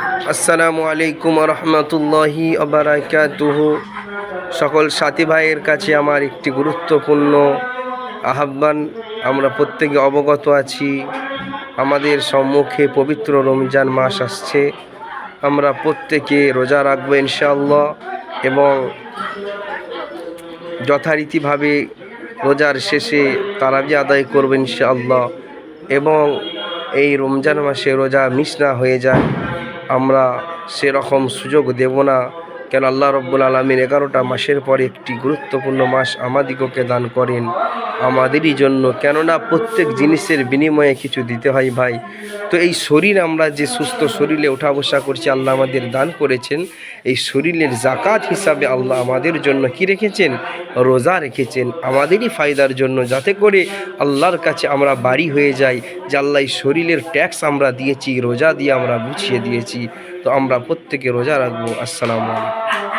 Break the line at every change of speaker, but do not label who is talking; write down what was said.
আসসালামু আলাইকুম রহমতুল্লাহি বারাকাতুহু। সকল সাথী ভাইয়ের কাছে আমার একটি গুরুত্বপূর্ণ আহ্বান। আমরা প্রত্যেকে অবগত আছি, আমাদের সম্মুখে পবিত্র রমজান মাস আসছে। আমরা প্রত্যেকে রোজা রাখবো ইনশাআল্লাহ, এবং যথারীতিভাবে রোজার শেষে তারাবি আদায় করবো ইনশাআল্লাহ। এবং এই রমজান মাসে রোজা মিস না হয়ে যায়, আমরা সেরকম সুযোগ দেব না। কেন আল্লাহ রব্বুল আলামিন 11টা মাসের পরে একটি গুরুত্বপূর্ণ মাস আমাদিগকে দান করেন আমাদেরই জন্য। কেননা প্রত্যেক জিনিসের বিনিময়ে কিছু দিতে হয় ভাই। তো এই শরীর, আমরা যে সুস্থ শরীরে ওঠা বসা করছি, আল্লাহ আমাদের দান করেছেন। এই শরীরের জাকাত হিসাবে আল্লাহ আমাদের জন্য কি রেখেছেন? রোজা রেখেছেন আমাদেরই ফায়দার জন্য, যাতে করে আল্লাহর কাছে আমরা বাড়ি হয়ে যাই যে আল্লাহ এই শরীরের ট্যাক্স আমরা দিয়েছি, রোজা দিয়ে আমরা বুঝিয়ে দিয়েছি। তো আমরা প্রত্যেকে রোজা রাখবো। আসসালামু আলাইকুম।